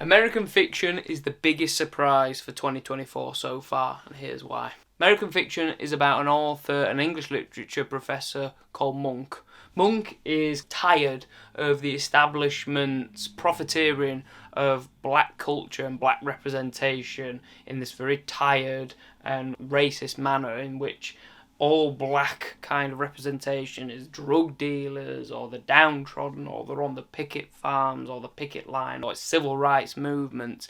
American Fiction is the biggest surprise for 2024 so far, and here's why. American Fiction is about an author, an English literature professor called Monk. Monk is tired of the establishment's profiteering of black culture and black representation in this very tired and racist manner in which all black kind of representation is drug dealers or the downtrodden or they're on the picket farms or the picket line or civil rights movements.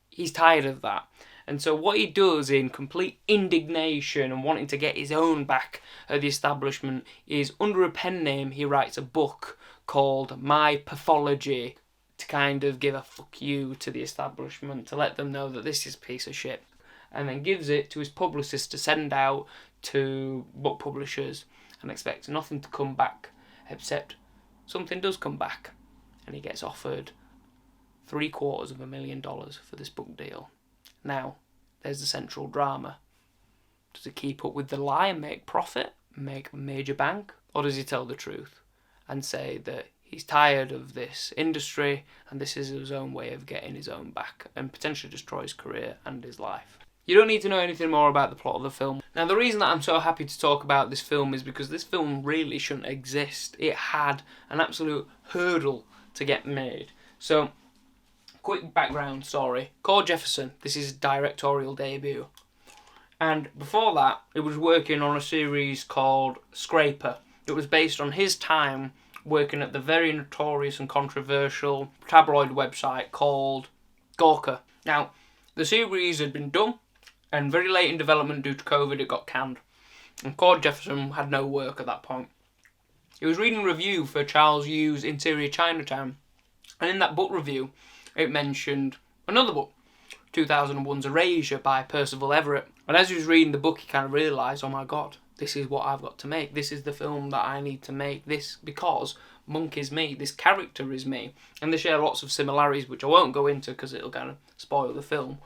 He's tired of that. And so what he does in complete indignation and wanting to get his own back at the establishment is, under a pen name, he writes a book called My Pathology to kind of give a fuck you to the establishment, to let them know that this is a piece of shit. And then gives it to his publicist to send out to book publishers and expects nothing to come back, except something does come back. And he gets offered $750,000 for this book deal. Now, there's the central drama. Does he keep up with the lie and make profit, make major bank? Or does he tell the truth and say that he's tired of this industry and this is his own way of getting his own back and potentially destroy his career and his life? You don't need to know anything more about the plot of the film. Now, the reason that I'm so happy to talk about this film is because this film really shouldn't exist. It had an absolute hurdle to get made. So, quick background story. Cord Jefferson, this is his directorial debut. And before that, he was working on a series called Scraper. It was based on his time working at the very notorious and controversial tabloid website called Gawker. Now, the series had been done, and very late in development due to COVID, it got canned. And Cord Jefferson had no work at that point. He was reading a review for Charles Yu's Interior Chinatown, and in that book review, it mentioned another book, 2001's Erasure by Percival Everett. And as he was reading the book, he kind of realised, oh my god, this is what I've got to make. This is the film that I need to make. This, because Monk is me. This character is me. And they share lots of similarities, which I won't go into because it'll kind of spoil the film.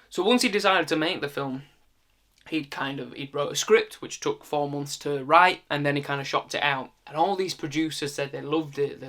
So once he decided to make the film, he wrote a script which took 4 months to write, and then he kind of shopped it out. And all these producers said they loved it,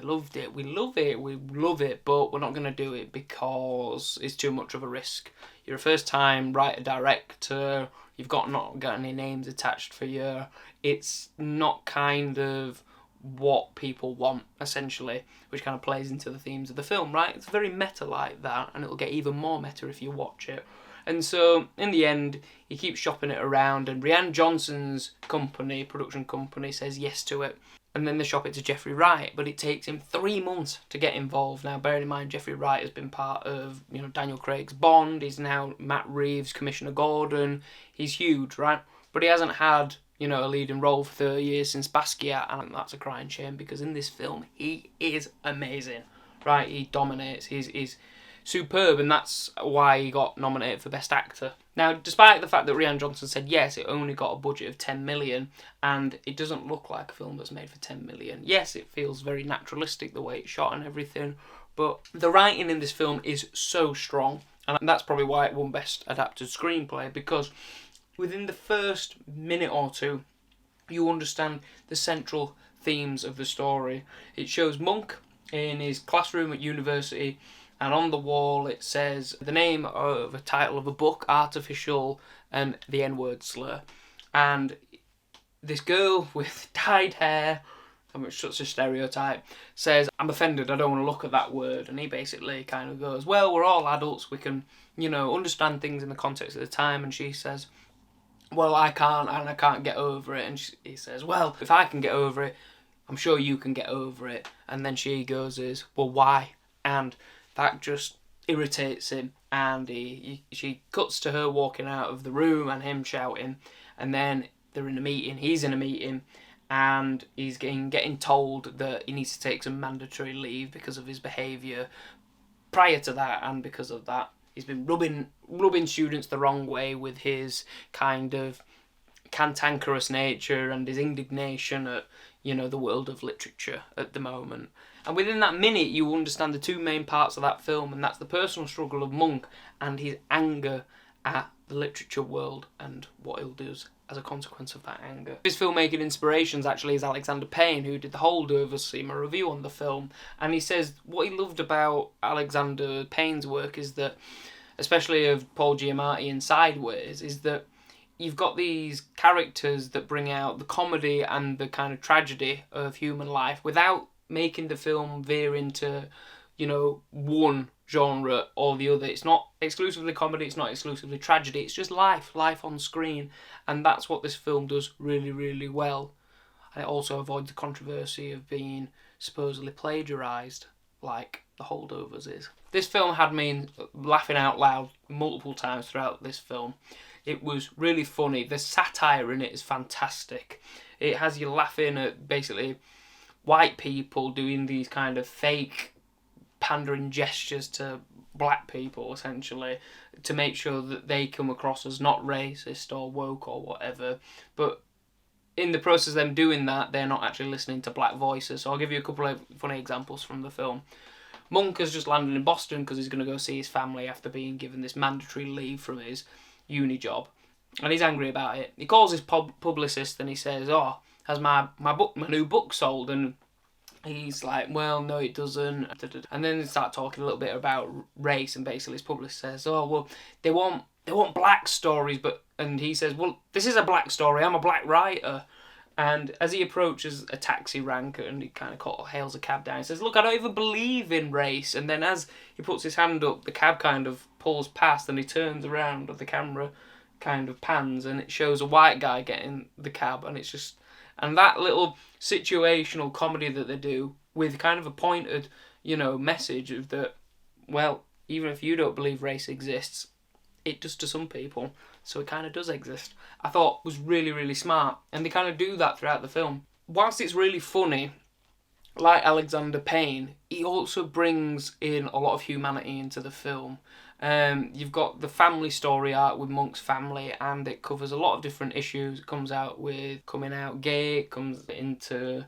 we love it, but we're not going to do it because it's too much of a risk. You're a first time writer director, you've not got any names attached for you. It's not kind of what people want, essentially, which kind of plays into the themes of the film, right? It's very meta like that, and it'll get even more meta if you watch it. And so, in the end, he keeps shopping it around, and Rian Johnson's production company, says yes to it. And then they shop it to Jeffrey Wright, but it takes him 3 months to get involved. Now, bearing in mind, Jeffrey Wright has been part of, Daniel Craig's Bond. He's now Matt Reeves' Commissioner Gordon. He's huge, right? But he hasn't had, a leading role for 30 years since Basquiat, and that's a crying shame, because in this film, he is amazing, right? He dominates. He's superb, and that's why he got nominated for Best Actor. Now, despite the fact that Rian Johnson said yes, it only got a budget of 10 million, and it doesn't look like a film that's made for 10 million. Yes, it feels very naturalistic, the way it's shot and everything, but the writing in this film is so strong, and that's probably why it won Best Adapted Screenplay, because within the first minute or two, you understand the central themes of the story. It shows Monk in his classroom at university, and on the wall it says the name of a title of a book, Artificial, and the N-word slur. And this girl with dyed hair, which is such a stereotype, says, I'm offended, I don't want to look at that word. And he basically kind of goes, well, we're all adults, we can, understand things in the context of the time. And she says, well, I can't, and I can't get over it. And he says, well, if I can get over it, I'm sure you can get over it. And then she goes, well, why? And that just irritates him, and she cuts to her walking out of the room and him shouting, and then they're in a meeting, he's in a meeting, and he's getting told that he needs to take some mandatory leave because of his behaviour prior to that, and because of that he's been rubbing students the wrong way with his kind of cantankerous nature and his indignation at, the world of literature at the moment. And within that minute, you understand the two main parts of that film, and that's the personal struggle of Monk and his anger at the literature world and what he'll do as a consequence of that anger. His filmmaking inspirations actually is Alexander Payne, who did The Holdovers, seen a review on the film, and he says what he loved about Alexander Payne's work is that, especially of Paul Giamatti in Sideways, is that you've got these characters that bring out the comedy and the kind of tragedy of human life without making the film veer into, one genre or the other. It's not exclusively comedy, it's not exclusively tragedy, it's just life on screen. And that's what this film does really, really well. And it also avoids the controversy of being supposedly plagiarised, like The Holdovers is. This film had me laughing out loud multiple times throughout this film. It was really funny. The satire in it is fantastic. It has you laughing at basically white people doing these kind of fake pandering gestures to black people, essentially, to make sure that they come across as not racist or woke or whatever. But in the process of them doing that, they're not actually listening to black voices. So I'll give you a couple of funny examples from the film. Monk has just landed in Boston because he's going to go see his family after being given this mandatory leave from his uni job, and he's angry about it. He calls his publicist and he says, "Oh, has my new book sold?" And he's like, "Well, no, it doesn't." And then they start talking a little bit about race, and basically his publicist says, "Oh, well, they want black stories," and he says, "Well, this is a black story. I'm a black writer." And as he approaches a taxi rank and he kind of hails a cab down, he says, "Look, I don't even believe in race." And then as he puts his hand up, the cab kind of pulls past and he turns around and the camera kind of pans and it shows a white guy getting the cab. And it's just... And that little situational comedy that they do with kind of a pointed, message of that, well, even if you don't believe race exists, it does to some people. So it kind of does exist. I thought was really, really smart. And they kind of do that throughout the film. Whilst it's really funny, like Alexander Payne, he also brings in a lot of humanity into the film. You've got the family story arc with Monk's family, and it covers a lot of different issues. It comes out with coming out gay, it comes into,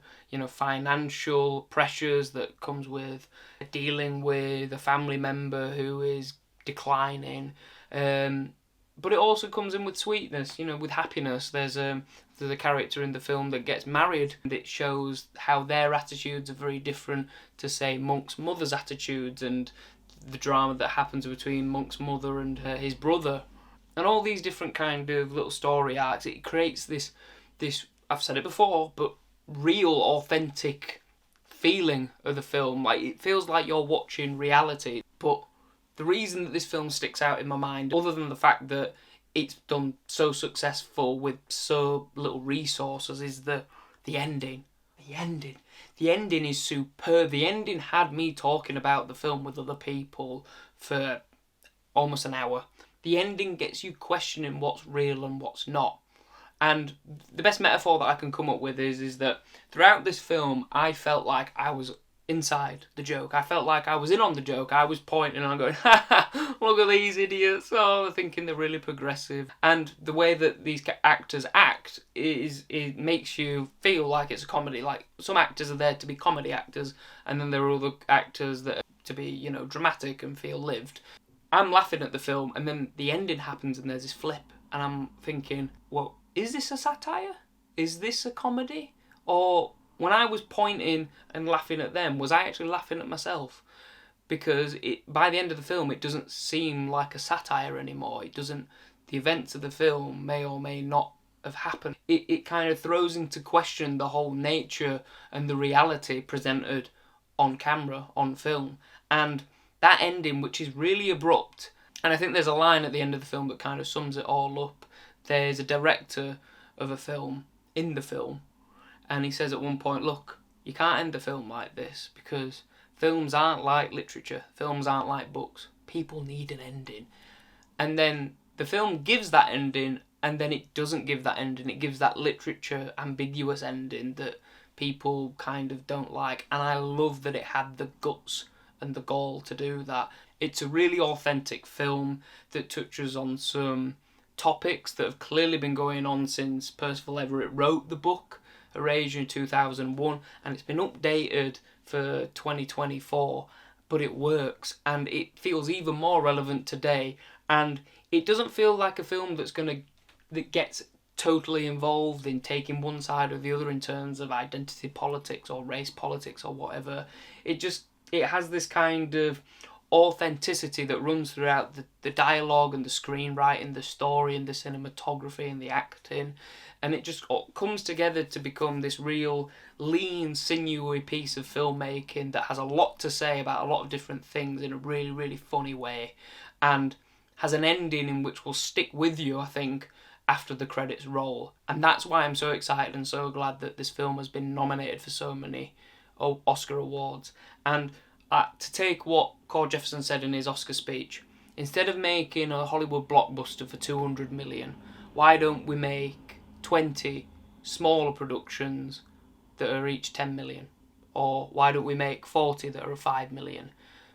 financial pressures that comes with dealing with a family member who is declining. But it also comes in with sweetness, with happiness. There's a character in the film that gets married, and it shows how their attitudes are very different to, say, Monk's mother's attitudes, and the drama that happens between Monk's mother and his brother. And all these different kind of little story arcs, it creates this, I've said it before, but real, authentic feeling of the film. Like, it feels like you're watching reality. But the reason that this film sticks out in my mind, other than the fact that it's done so successful with so little resources, is the ending. The ending is superb. The ending had me talking about the film with other people for almost an hour. The ending gets you questioning what's real and what's not. And the best metaphor that I can come up with is that throughout this film, I felt like I was inside the joke. I felt like I was in on the joke. I was pointing and I'm going, "Ha ha, look at these idiots. Oh, they're thinking they're really progressive." And the way that these actors act it makes you feel like it's a comedy. Like, some actors are there to be comedy actors, and then there are other actors that are to be, dramatic and feel lived. I'm laughing at the film, and then the ending happens and there's this flip, and I'm thinking, well, is this a satire? Is this a comedy? Or when I was pointing and laughing at them, was I actually laughing at myself? Because by the end of the film, it doesn't seem like a satire anymore. The events of the film may or may not have happened. It kind of throws into question the whole nature and the reality presented on camera, on film. And that ending, which is really abrupt, and I think there's a line at the end of the film that kind of sums it all up. There's a director of a film in the film, and he says at one point, "Look, you can't end a film like this, because films aren't like literature. Films aren't like books. People need an ending." And then the film gives that ending, and then it doesn't give that ending. It gives that literature ambiguous ending that people kind of don't like. And I love that it had the guts and the gall to do that. It's a really authentic film that touches on some topics that have clearly been going on since Percival Everett wrote the book, Erasure, in 2001, and it's been updated for 2024, but it works, and it feels even more relevant today, and it doesn't feel like a film that gets totally involved in taking one side or the other in terms of identity politics or race politics or whatever. It has this kind of authenticity that runs throughout the dialogue and the screenwriting, the story and the cinematography and the acting, and it just comes together to become this real lean, sinewy piece of filmmaking that has a lot to say about a lot of different things in a really, really funny way, and has an ending in which will stick with you, I think, after the credits roll. And that's why I'm so excited and so glad that this film has been nominated for so many Oscar awards. And to take what Cord Jefferson said in his Oscar speech, instead of making a Hollywood blockbuster for 200 million, why don't we make 20 smaller productions that are each 10 million? Or why don't we make 40 that are 5 million?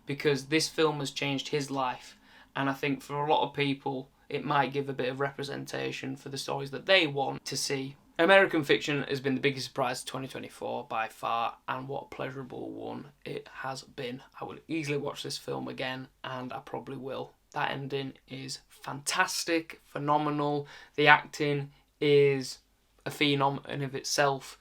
Because this film has changed his life, and I think for a lot of people it might give a bit of representation for the stories that they want to see. American Fiction has been the biggest surprise of 2024 by far, and what a pleasurable one it has been. I would easily watch this film again, and I probably will. That ending is fantastic, phenomenal. The acting is a phenom in of itself,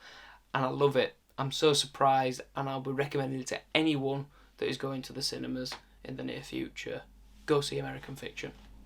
and I love it. I'm so surprised, and I'll be recommending it to anyone that is going to the cinemas in the near future. Go see American Fiction.